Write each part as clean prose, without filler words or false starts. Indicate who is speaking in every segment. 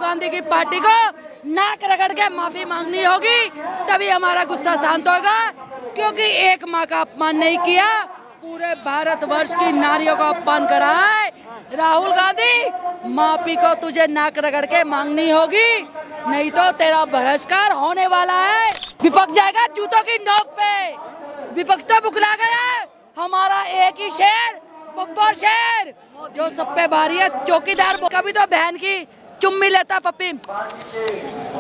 Speaker 1: गांधी की पार्टी को नाक रगड़ के माफी मांगनी होगी, तभी हमारा गुस्सा शांत होगा। क्योंकि एक माँ का अपमान नहीं किया, पूरे भारतवर्ष की नारियों का अपमान करा है। राहुल गांधी, माफी को तुझे नाक रगड़ के मांगनी होगी, नहीं तो तेरा बहिष्कार होने वाला है। विपक्ष जाएगा जूतों की नोक पे। विपक्ष तो बुकला गया है। हमारा एक ही शेर, बब्बर शेर, जो सब पे भारी है, चौकीदार। कभी तो बहन की चुम्मी लेता पप्पी,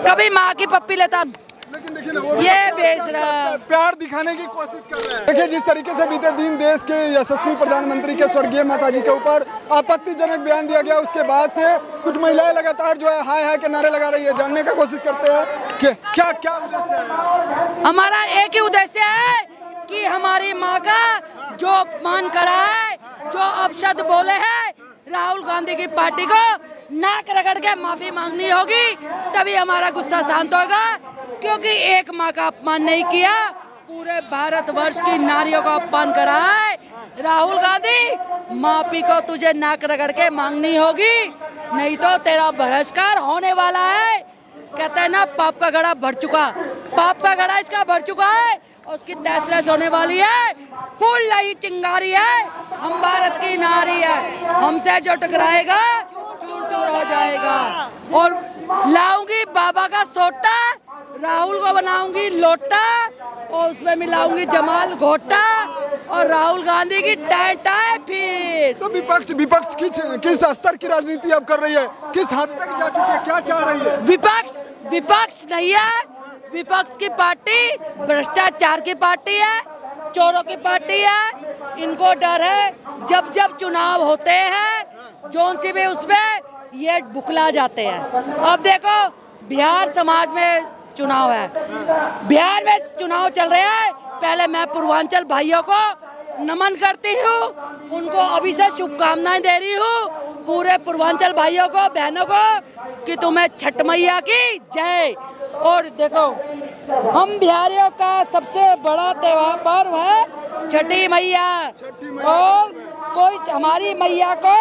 Speaker 1: कभी माँ की पप्पी लेता,
Speaker 2: लेकिन देखिए ना, वो
Speaker 1: ये बेच रहा
Speaker 2: प्यार दिखाने की कोशिश कर रहे हैं। देखिए जिस तरीके से बीते दिन देश के यशस्वी प्रधानमंत्री के स्वर्गीय माताजी के ऊपर आपत्तिजनक बयान दिया गया, उसके बाद से कुछ महिलाएं लगातार जो है हाय हाय के नारे लगा रही है। जानने का कोशिश करते हैं कि क्या क्या उद्देश्य है।
Speaker 1: हमारा एक ही उद्देश्य है कि हमारी माँ का जो अपमान करा है, जो अपशब्द बोले हैं, राहुल गांधी की पार्टी को नाक रगड़ के माफी मांगनी होगी, तभी हमारा गुस्सा शांत होगा। क्योंकि एक माँ का अपमान नहीं किया, पूरे भारतवर्ष की नारियों का अपमान करा है। राहुल गांधी, माफी को तुझे नाक रगड़ के मांगनी होगी, नहीं तो तेरा बहिष्कार होने वाला है। कहते हैं ना, पाप का घड़ा भर चुका, पाप का घड़ा इसका भर चुका है, उसकी तहस होने वाली है। फूल नहीं चिंगारी है, हम भारत की नारी है, हमसे जो टकराएगा चूर चूर हो जाएगा। और लाऊंगी बाबा का सोटा, राहुल को बनाऊंगी लोटा, और उसमें मिलाऊंगी जमाल घोटा, और राहुल गांधी की टाई टाई फीस।
Speaker 2: तो विपक्ष किस स्तर की राजनीति अब कर रही है, किस हद तक जा चुकी है, क्या चाह रही है?
Speaker 1: विपक्ष नहीं है, विपक्ष की पार्टी भ्रष्टाचार की पार्टी है, चोरों की पार्टी है। इनको डर है, जब जब चुनाव होते हैं जोन सी भी उसमें ये बुखला जाते हैं। अब देखो, बिहार समाज में चुनाव है, बिहार में चुनाव चल रहे हैं। पहले मैं पूर्वांचल भाइयों को नमन करती हूँ, उनको अभी से शुभकामनाएं दे रही हूँ, पूरे पूर्वांचल भाइयों को, बहनों को, कि तुम्हें छठ मैया की जय। और देखो, हम बिहारियों का सबसे बड़ा त्योहार पर्व है छठी मैया, और कोई हमारी मैया को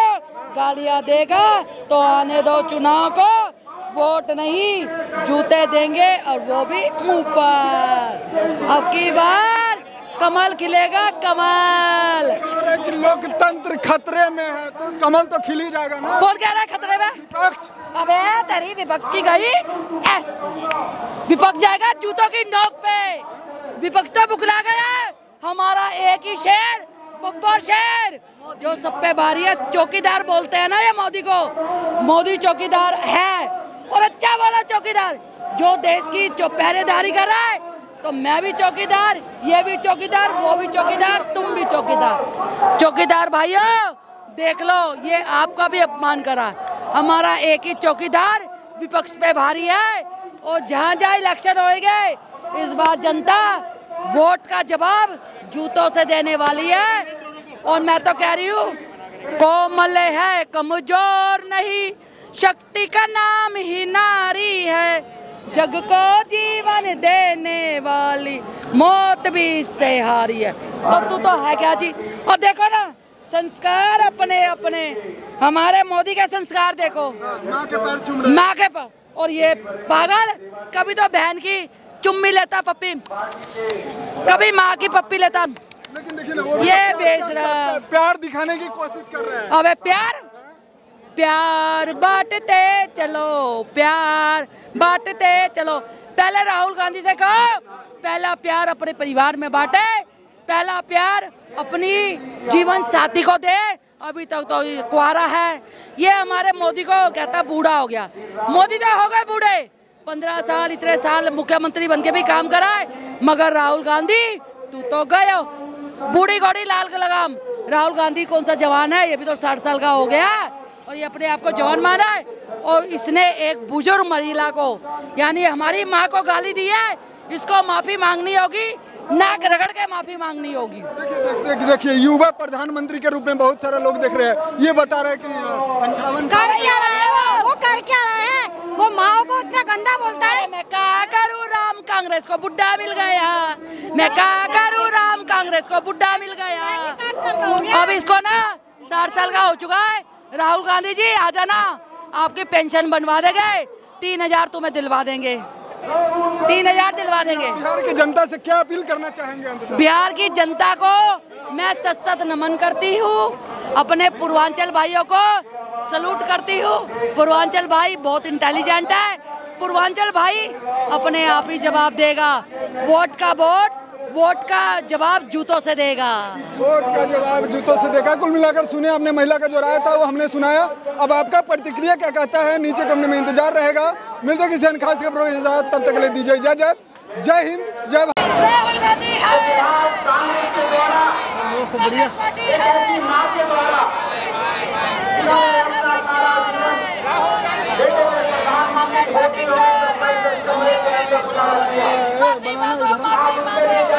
Speaker 1: गालियाँ देगा तो आने दो चुनाव को, वोट नहीं जूते देंगे, और वो भी ऊपर। अब की बार कमल खिलेगा, कमल।
Speaker 2: लोकतंत्र खतरे में है, तो कमल तो खिल ही जाएगा ना।
Speaker 1: कौन कह रहा है खतरे में?
Speaker 2: विपक्ष।
Speaker 1: अबे तेरी विपक्ष की गई एस। विपक्ष जाएगा जूतों की नोक पे। विपक्ष तो बुकला गया है। हमारा एक ही शेर, बब्बर शेर, जो सब पे भारी है, चौकीदार बोलते हैं ना ये मोदी को। मोदी चौकीदार है, और अच्छा वाला चौकीदार, जो देश की पहरेदारी कर रहा है। तो मैं भी चौकीदार, ये भी चौकीदार, वो भी चौकीदार, तुम भी चौकीदार। चौकीदार भाइयों देख लो, ये आपका भी अपमान करा। हमारा एक ही चौकीदार विपक्ष पे भारी है, और जहाँ जहाँ इलेक्शन होएंगे, इस बार जनता वोट का जवाब जूतों से देने वाली है। और मैं तो कह रही हूँ, कोमल है कमजोर नहीं, शक्ति का नाम ही नारी है, जग को जीवन देने वाली, मौत भी इससे हारी है। तो तू तो है क्या जी। और देखो ना, संस्कार अपने अपने, हमारे मोदी के संस्कार देखो,
Speaker 2: माँ के पैर चूम रहे,
Speaker 1: माँ के पैर। और ये पागल, कभी तो बहन की चुम्मी लेता पप्पी, कभी माँ की पप्पी लेता।
Speaker 2: लेकिन देखिए ना, वो
Speaker 1: ये बेच रहा,
Speaker 2: प्यार दिखाने की कोशिश कर रहे हैं।
Speaker 1: अबे प्यार बांटते चलो, प्यार बांटते चलो। पहले राहुल गांधी से कहो, पहला प्यार अपने परिवार में बांटे, पहला प्यार अपनी जीवन साथी को दे। अभी तक तो कुआरा है। ये हमारे मोदी को कहता बूढ़ा हो गया। मोदी तो हो गए बूढ़े, 15 साल इतने साल मुख्यमंत्री बनके भी काम करा है, मगर राहुल गांधी तू तो गए हो बूढ़ी घोड़ी लाल का लगाम। राहुल गांधी कौन सा जवान है, ये भी तो 60 साल का हो गया, और ये अपने आप को जवान माना है। और इसने एक बुजुर्ग महिला को, यानी हमारी माँ को गाली दी है, इसको माफी मांगनी होगी, नाक रगड़ के माफी मांगनी होगी।
Speaker 2: देखिए युवा प्रधानमंत्री के रूप में बहुत सारे लोग देख रहे हैं, ये बता रहे हैं कि 58
Speaker 3: कर क्या रहे हैं, वो कर क्या रहे हैं, वो माओ को इतना गंदा बोलता है।
Speaker 1: मैं क्या करूँ, राम कांग्रेस को बुड्ढा मिल गया, मैं क्या करूँ, राम कांग्रेस को बुड्ढा मिल गया।
Speaker 3: 60 साल का हो गया।
Speaker 1: अब इसको ना 60 साल का हो चुका है। राहुल गांधी जी आ जाना, आपकी पेंशन बनवा देंगे, 3,000 तुम्हें दिलवा देंगे, 3,000 दिलवा देंगे।
Speaker 2: बिहार की जनता से क्या अपील करना चाहेंगे अंततः?
Speaker 1: बिहार की जनता को मैं सत नमन करती हूँ, अपने पूर्वांचल भाइयों को सलूट करती हूँ। पूर्वांचल भाई बहुत इंटेलिजेंट है, पूर्वांचल भाई अपने आप ही जवाब देगा। वोट का जवाब जूतों से देगा।
Speaker 2: वोट का जवाब जूतों से देगा। कुल मिलाकर सुने आपने महिला का जो राय था वो हमने सुनाया। अब आपका प्रतिक्रिया क्या कहता है नीचे कमेंट में इंतजार रहेगा। मिलते हैं किसी अन्य खास खबरों के साथ, तब तक के लिए दीजिए इजाजत। जय हिंद, जय भारत।
Speaker 1: राहुल गांधी है, कांग्रेस पार्टी है, चोर है भाई, चोर है, कांग्रेस पार्टी चोर है। माफी मांगो, माफी मांगो।